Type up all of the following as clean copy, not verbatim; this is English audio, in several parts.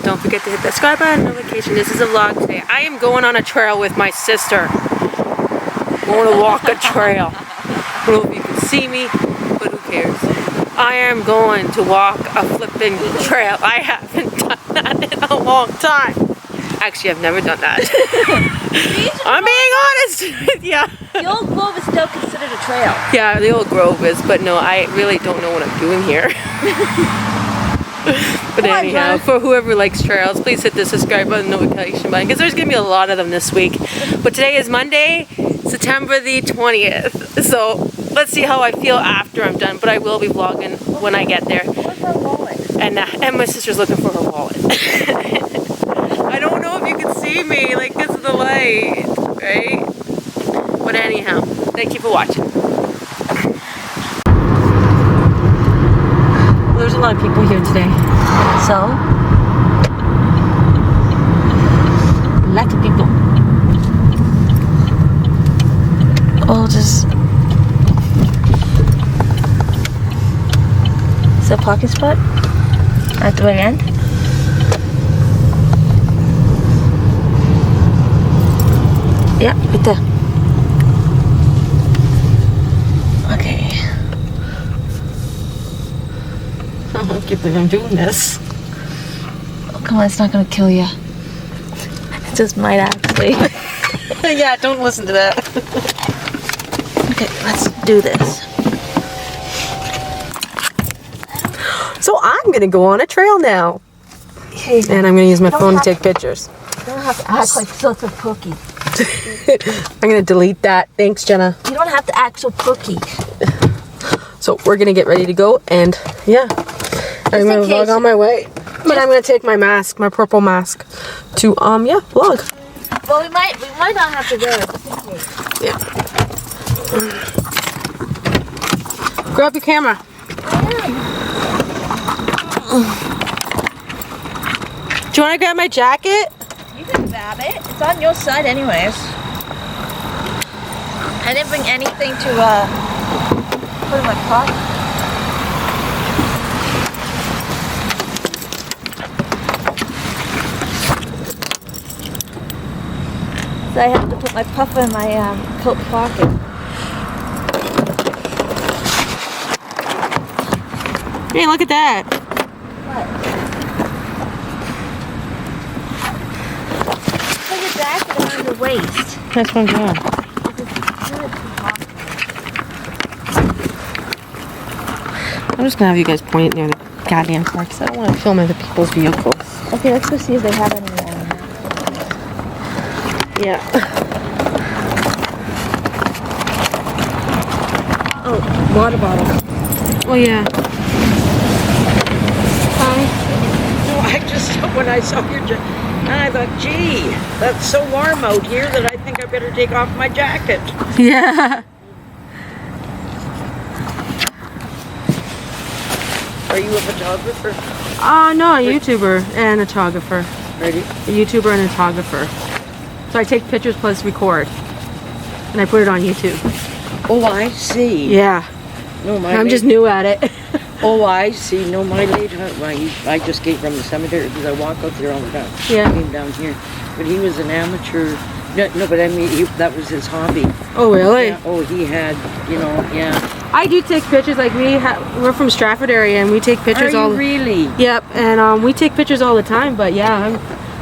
channel. Don't forget to hit that subscribe button notification. This is a vlog today. I am going on a trail with my sister. Going to walk a trail. I don't know if you can see me, but who cares? I am going to walk a flipping trail. I haven't done that in a long time. Actually, I've never done that. I'm being honest with you. The Old Grove is still considered a trail. Yeah, the Old Grove is, but no, I really don't know what I'm doing here. But anyhow, for whoever likes trails, please hit the subscribe button, notification button, because there's going to be a lot of them this week. But today is Monday, September the 20th. So let's see how I feel after I'm done. But I will be vlogging when I get there. Where's her wallet? And my sister's looking for her wallet. I don't know if you can see me, like, because of the light, right? But anyhow, thank you for watching. Well, there's a lot of people here today. So? Lots of people. Oh, just... Is it a parking spot? At the very end? Yeah, right there. Okay. I don't can't believe I'm doing this. Oh, come on, it's not gonna kill you. It just might actually. Yeah, don't listen to that. Okay, let's do this. So I'm gonna go on a trail now. And I'm gonna use my phone to take pictures. You don't have to act like such a cookie. I'm gonna delete that. Thanks, Jenna. You don't have to act so cookie. So we're gonna get ready to go, and yeah, I'm gonna vlog on my way. But I'm gonna take my mask, my purple mask, to yeah, vlog. Well, we might not have to wear it, just in case. Yeah. Grab your camera. Do you want to grab my jacket? You can grab it. It's on your side anyways. I didn't bring anything to put in my pocket. So I have to put my puffer in my coat pocket. Hey, look at that. What? Put your jacket around your waist. That's what I'm doing. I'm just gonna have you guys point near the goddamn car because I don't want to film other people's vehicles. Okay, let's go see if they have any. Yeah. Oh, water bottle. Oh yeah. No, I just, when I saw your jacket, and I thought, gee, that's so warm out here that I think I better take off my jacket. Yeah. Are you a photographer? No, a YouTuber and a photographer. Ready? A YouTuber and a photographer. So I take pictures plus record. And I put it on YouTube. Oh, I see. Yeah. No, I'm just new at it. Oh, I see. No, my late husband, I just came from the cemetery because I walk out there all the time. Yeah. I came down here. But he was an amateur. No, but I mean, that was his hobby. Oh, really? Yeah. Oh, he had, yeah. I do take pictures. Like we're from Stratford area, and we take pictures all. Really? Yep, and we take pictures all the time. But yeah,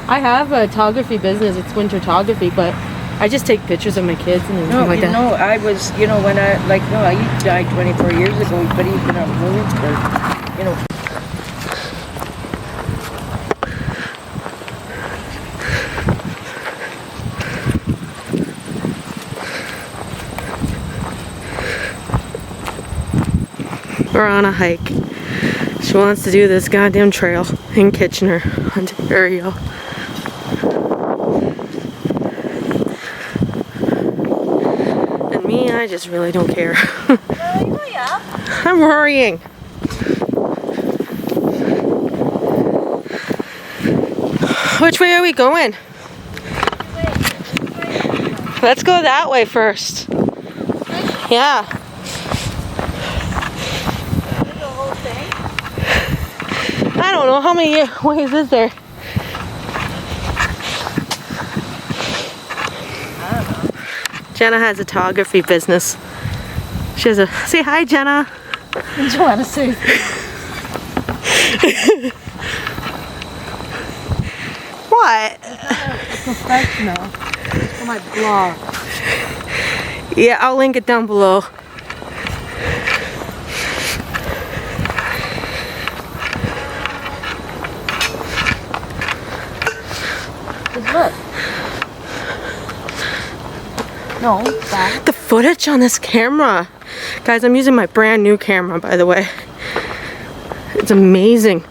I have a photography business. It's winter photography, but I just take pictures of my kids and everything like that. No, I was, when he died 24 years ago, but he's been out moving for, We're on a hike. She wants to do this goddamn trail in Kitchener, Ontario. And me, I just really don't care. I'm worrying. Which way are we going? Let's go that way first. Yeah. The whole thing? I don't know how many ways is there. Jenna has a photography business. She has a, say hi Jenna. What do you want to say? What? Professional. It's for my blog. Yeah, I'll link it down below. Just look. No, that. The footage on this camera. Guys, I'm using my brand new camera, by the way. It's amazing.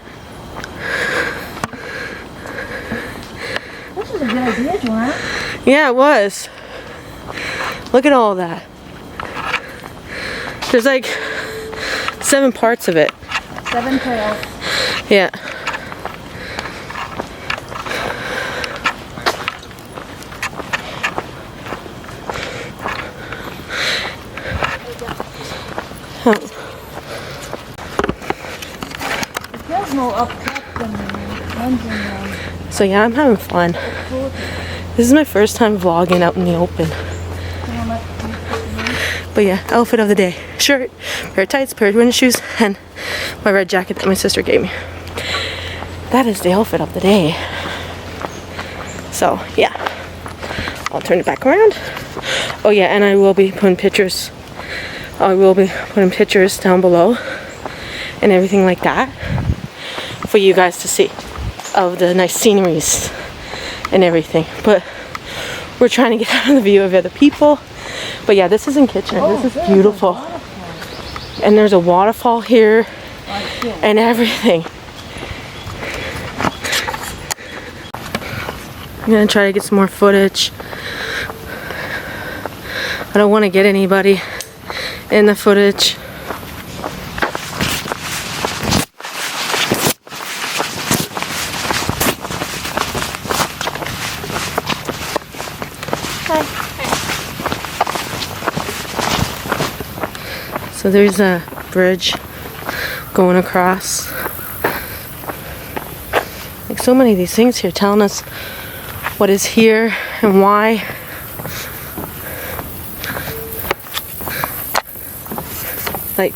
This is a good idea, Joanna. Yeah, it was. Look at all that. There's like 7 parts of it. 7 trails. Yeah. Oh. It feels more upkept than dungeon. So yeah, I'm having fun. This is my first time vlogging out in the open. But yeah, outfit of the day. Shirt, pair of tights, pair of winter shoes, and my red jacket that my sister gave me. That is the outfit of the day. So yeah, I'll turn it back around. Oh yeah, and I will be putting pictures. I will be putting pictures down below and everything like that for you guys to see of the nice sceneries and everything. But we're trying to get out of the view of other people. But yeah, this is in Kitchener. This is beautiful. And there's a waterfall here and everything. I'm gonna try to get some more footage. I don't want to get anybody in the footage. So there's a bridge going across. Like so many of these things here telling us what is here and why. Like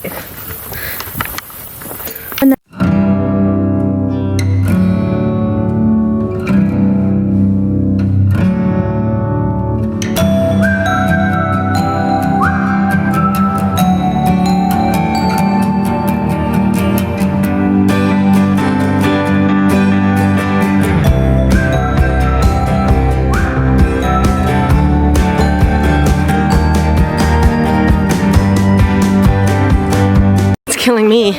killing me.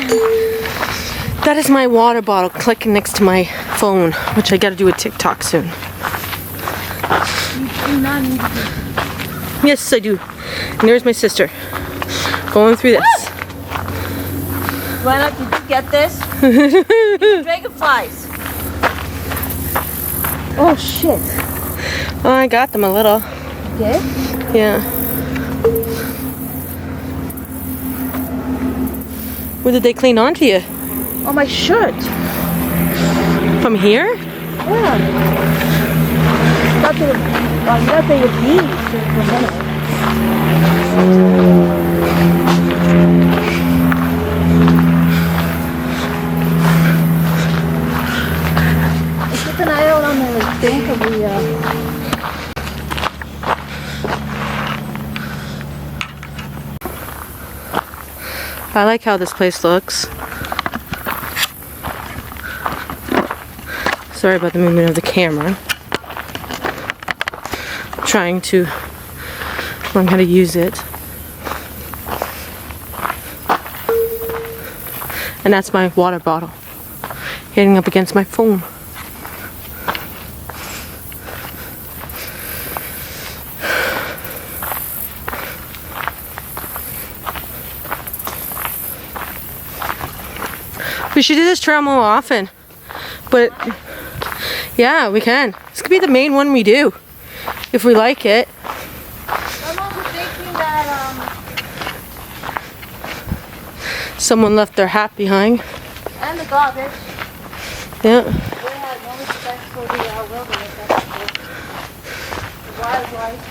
That is my water bottle clicking next to my phone, which I gotta do a TikTok soon. Yes, I do. And there's my sister going through this. Joanna, did you get this? These dragonflies. Oh shit. Oh, I got them a little. Did? Yeah. Where did they cling onto you? Oh, my shirt. From here? Yeah. Thought they would be for a minute. Keep an eye out on the bank of the I like how this place looks. Sorry about the movement of the camera. I'm trying to learn how to use it. And that's my water bottle hitting up against my phone. We should do this trail more often. But yeah, we can. This could be the main one we do if we like it. I'm also thinking that Someone left their hat behind. and the garbage. Yeah. We have no respect for the wilderness, that's for the wildlife.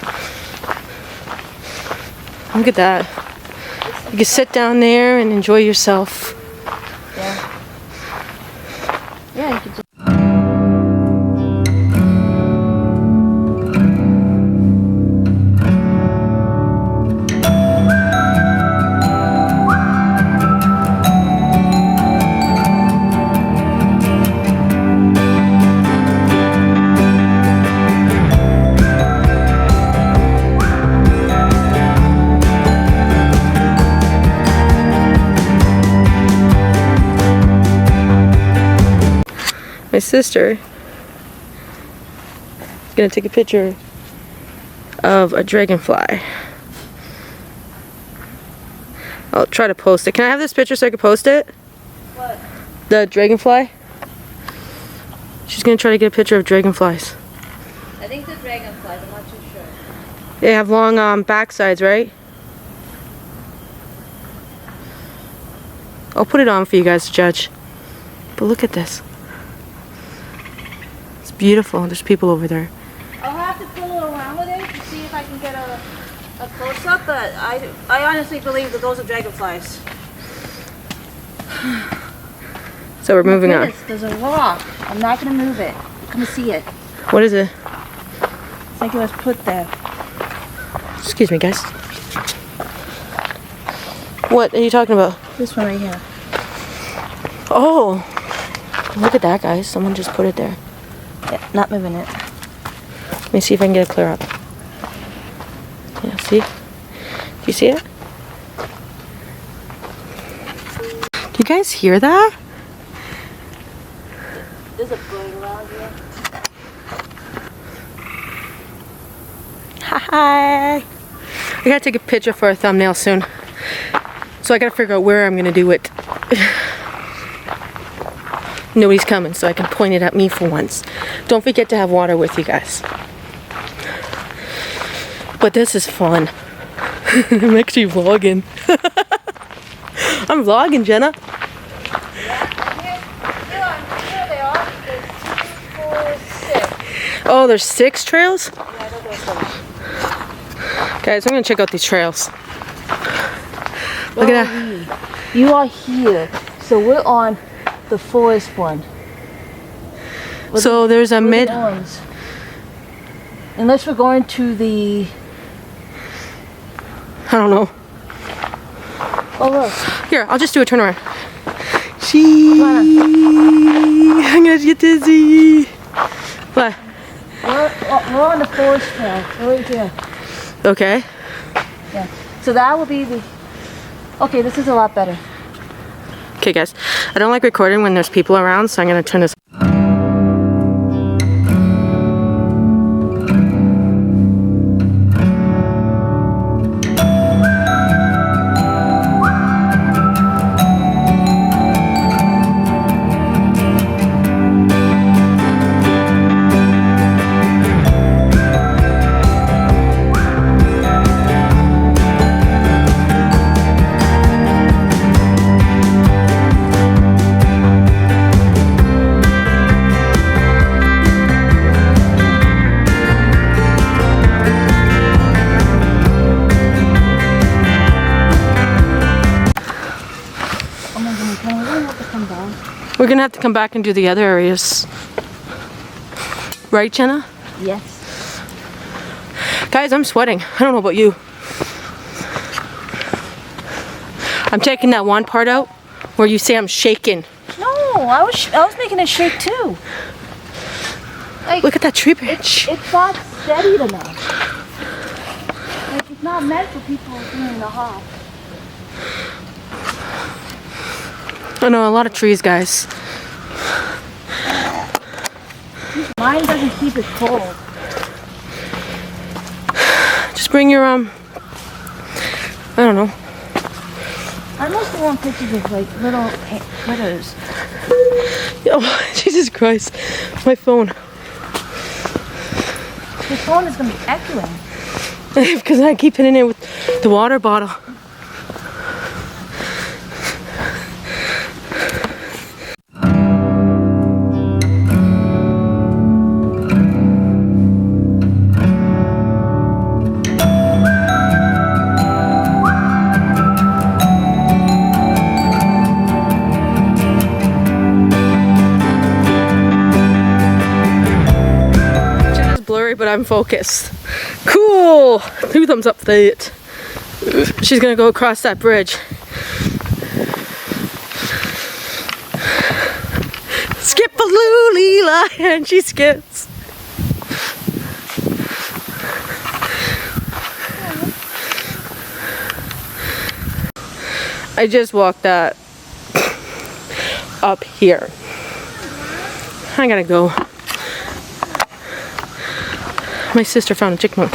Look at that. You can sit down there and enjoy yourself. Yeah. Yeah, you could just. My sister is gonna take a picture of a dragonfly. I'll try to post it. Can I have this picture so I can post it? What? The dragonfly. She's gonna try to get a picture of dragonflies. I think the dragonflies, I'm not too sure. They have long back sides, right? I'll put it on for you guys to judge. But look at this. It's beautiful. There's people over there. I'll have to pull around with it to see if I can get a close-up, but I honestly believe that those are dragonflies. So we're moving on. There's a rock. I'm not going to move it. Come see it. What is it? It's like it was put there. Excuse me, guys. What are you talking about? This one right here. Oh, look at that, guys. Someone just put it there. Yeah, not moving it. Let me see if I can get it clear up. Yeah, see? Do you see it? Do you guys hear that? There's a bird around here. Hi. I gotta take a picture for a thumbnail soon. So I gotta figure out where I'm gonna do it. Nobody's coming, so I can point it at me for once. Don't forget to have water with you guys. But this is fun. I'm actually vlogging. I'm vlogging, Jenna. Here they are. There's 2, 4, 6. Oh, there's 6 trails? Yeah, I know there's 6. Guys, I'm gonna check out these trails. Look at that. You are here, so we're on the forest one. So there's a We're mid. the ones. Unless we're going to the. I don't know. Oh look. Here, I'll just do a turnaround. I'm gonna get dizzy. What? We're on the forest trail. We're right here. Okay. Yeah. So that will be the. Okay, this is a lot better. Okay, guys. I don't like recording when there's people around, so I'm gonna turn this. We're gonna have to come back and do the other areas. Right, Jenna? Yes. Guys, I'm sweating. I don't know about you. I'm taking that one part out where you say I'm shaking. No, I was making it shake too. Like, Look at that tree branch. it's not steady enough. Like it's not meant for people doing the hop. I know, a lot of trees, guys. Mine doesn't keep it cold. Just bring your, I don't know. I mostly want pictures of like little critters. Oh, Jesus Christ. My phone. Your phone is gonna be echoing. Because I keep hitting it with the water bottle. blurry, but I'm focused. Cool! 2 thumbs up for that. She's gonna go across that bridge. Skip a Lula, and she skips. I just walked that up here. I gotta go. My sister found a chipmunk,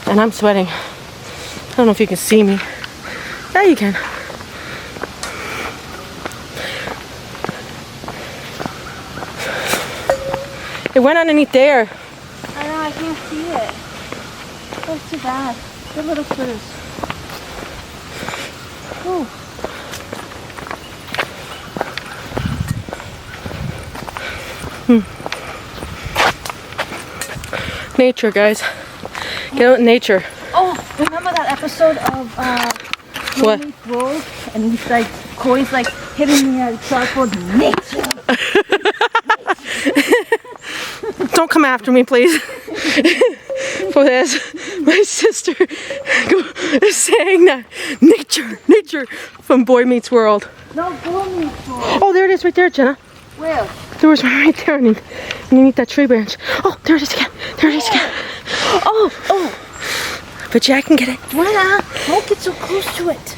and I'm sweating. I don't know if you can see me. Yeah, you can. It went underneath there. I know, I can't see it. That's too bad. Good little critters. Ooh. Nature, guys. Get out in nature. Oh, remember that episode of What? Road? And he's like, Corey's like hitting me at chalkboard. Nature. Don't come after me, please. For this, my sister is saying that nature from Boy Meets World. No, Boy Meets World. Oh, there it is, right there, Jenna. Where? There was one right there, underneath that tree branch. Oh, there it is again. There it is again. Oh. But Jack can get it. Jenna, don't get so close to it.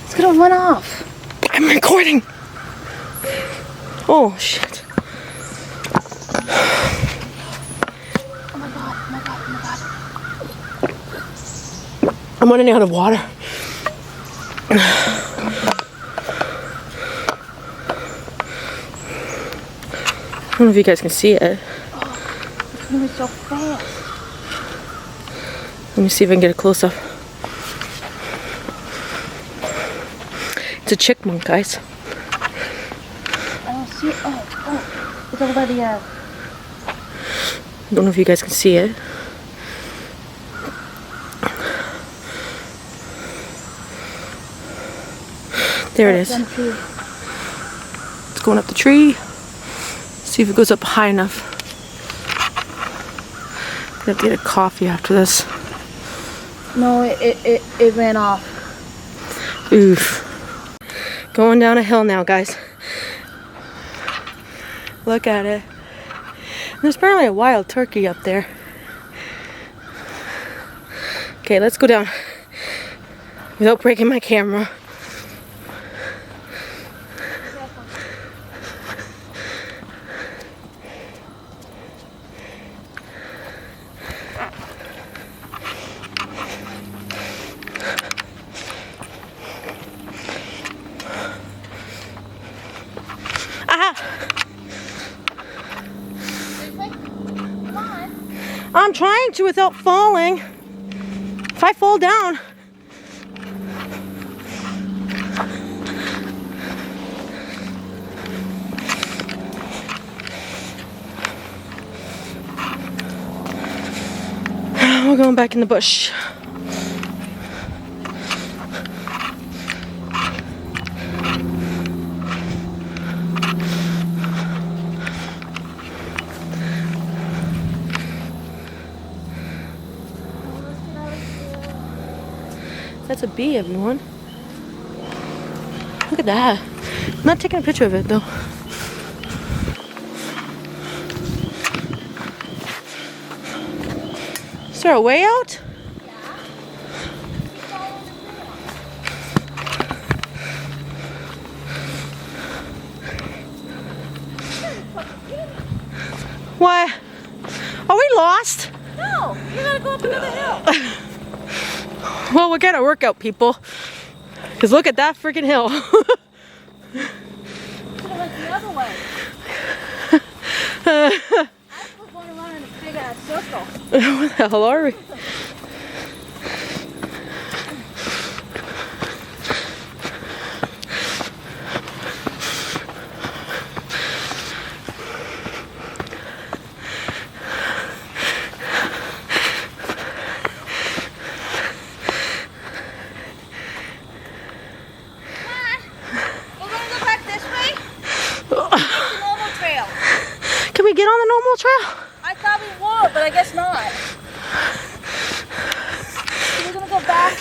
It's gonna run off. I'm recording. Oh shit. Oh my god, oh my god, oh my god. I'm running out of water. I don't know if you guys can see it. Oh, it's moving so fast. Let me see if I can get a close up. It's a chipmunk, guys. I don't see it. Oh. It's over by the, I don't know if you guys can see it. There it is. It's going up the tree. See if it goes up high enough. I have to get a coffee after this. No, it ran off. Oof. Going down a hill now, guys. Look at it. There's apparently a wild turkey up there. Okay, let's go down without breaking my camera. I'm trying to without falling. If I fall down. We're going back in the bush. That's a bee, everyone. Look at that. I'm not taking a picture of it, though. Is there a way out? What? Are we lost? No, you gotta go up another hill. Well, we got our workout, people. Because look at that freaking hill. Should have went the other way. I was going around in a big ass circle. Where the hell are we? Normal trail. Can we get on the normal trail? I thought we would, but I guess it's not. So we're gonna go back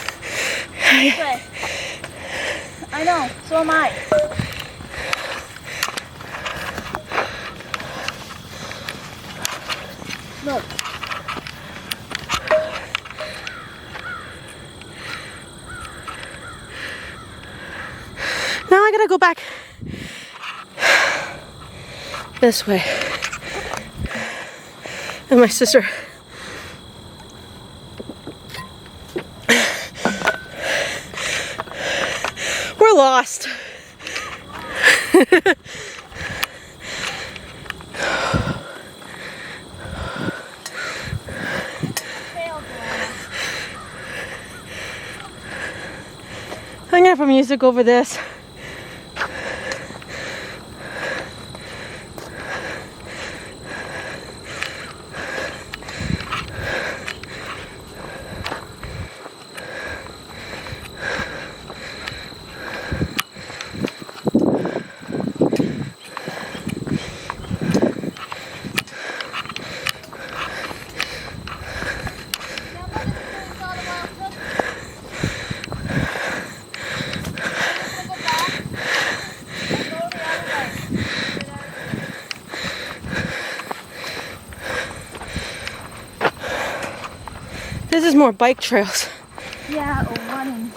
this way. I know, so am I. Look. Now I gotta go back this way. And my sister. We're lost. I'm gonna put music over this. This is more bike trails. Yeah, or running.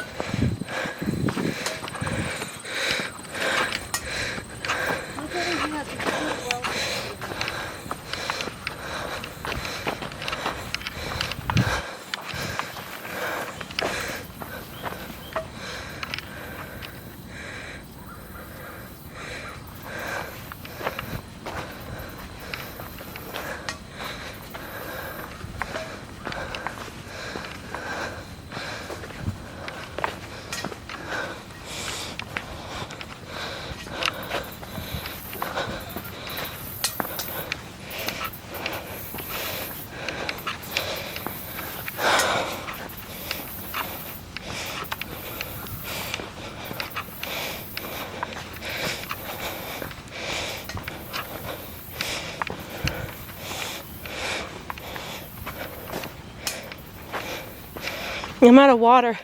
I'm out of water.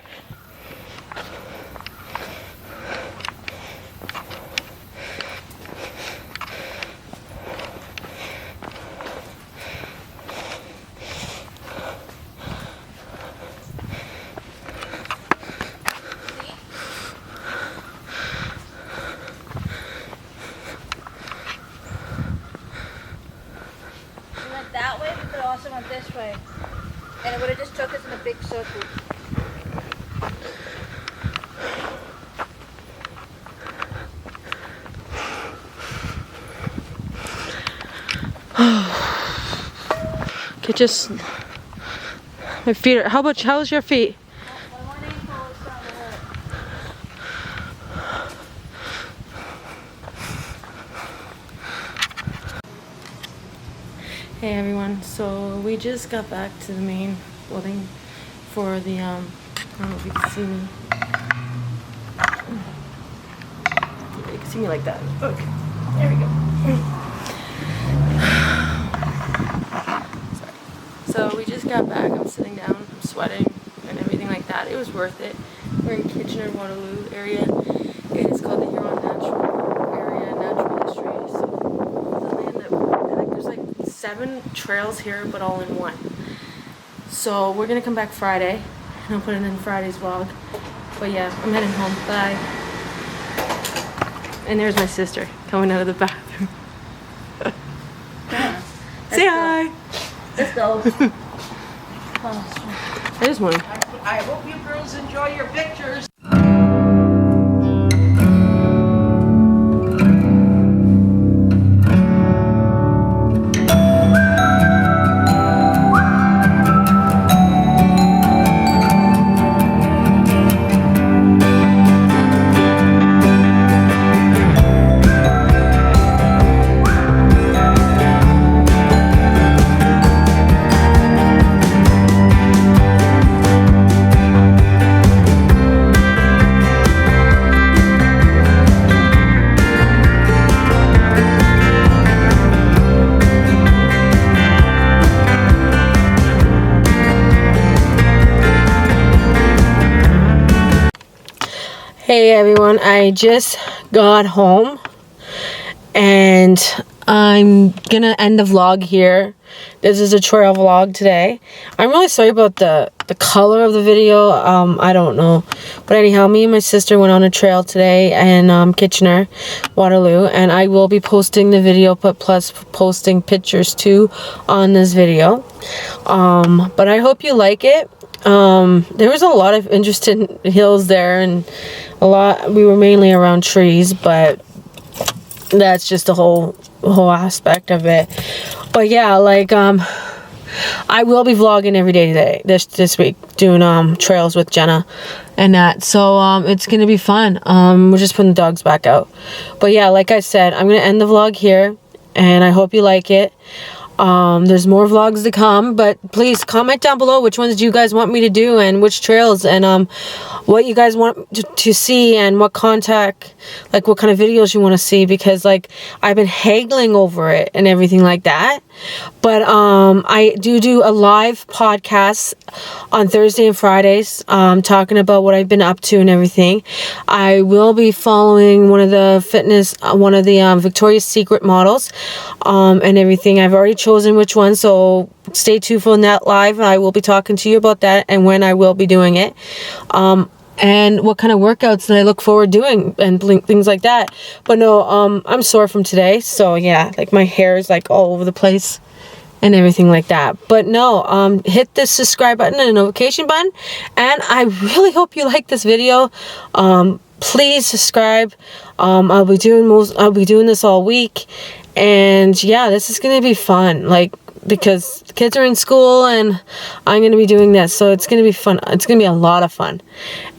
We went that way, but it also went this way. And it would have just took us in a big circle. Okay, just my feet are. How's your feet? My one ankle is starting to hurt. Hey everyone, so we just got back to the main building for the I don't know if you can see me. You can see me like that. Okay, there we go. So we just got back. I'm sitting down, I'm sweating and everything like that. It was worth it. We're in Kitchener-Waterloo area. It is called the Huron Natural Area, Natural History. So the land that like there's like 7 trails here, but all in one. So we're gonna come back Friday, and I'll put it in Friday's vlog. But yeah, I'm heading home. Bye. And there's my sister coming out of the bathroom. Yeah. Say hi. Let's go. There's one. I hope you girls enjoy your pictures. Hey everyone, I just got home and I'm gonna end the vlog here. This is a trail vlog today. I'm really sorry about the color of the video. I don't know. But anyhow, me and my sister went on a trail today in Kitchener, Waterloo, and I will be posting the video, but plus posting pictures too on this video. But I hope you like it. There was a lot of interesting hills there, and we were mainly around trees, but that's just the whole aspect of it. But yeah, like I will be vlogging every day today this week, doing trails with Jenna and that, so it's gonna be fun. We're just putting the dogs back out. But yeah, like I said, I'm gonna end the vlog here, and I hope you like it. There's more vlogs to come, but please comment down below which ones do you guys want me to do, and which trails, and what you guys want to see, and what contact, like what kind of videos you want to see, because like I've been haggling over it and everything like that. But I do a live podcast on Thursday and Fridays, talking about what I've been up to and everything. I will be following one of the Victoria's Secret models, and everything. I've already chosen which one, so stay tuned for that live. I will be talking to you about that and when I will be doing it, and what kind of workouts that I look forward doing and things like that. But no, I'm sore from today, so yeah, like my hair is like all over the place and everything like that. But no, hit the subscribe button and the notification button, and I really hope you like this video. Please subscribe. I'll be doing this all week, and yeah, this is gonna be fun, like, because the kids are in school and I'm gonna be doing this, so it's gonna be fun. It's gonna be a lot of fun,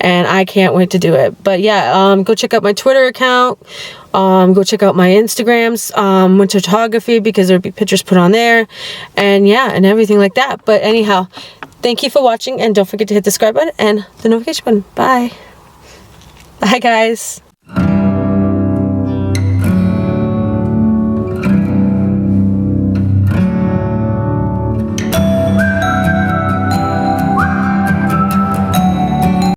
and I can't wait to do it. But yeah, go check out my Twitter account. Go check out my Instagrams, winter photography, because there'll be pictures put on there, and yeah, and everything like that. But anyhow, thank you for watching, and don't forget to hit the subscribe button and the notification button. Bye guys.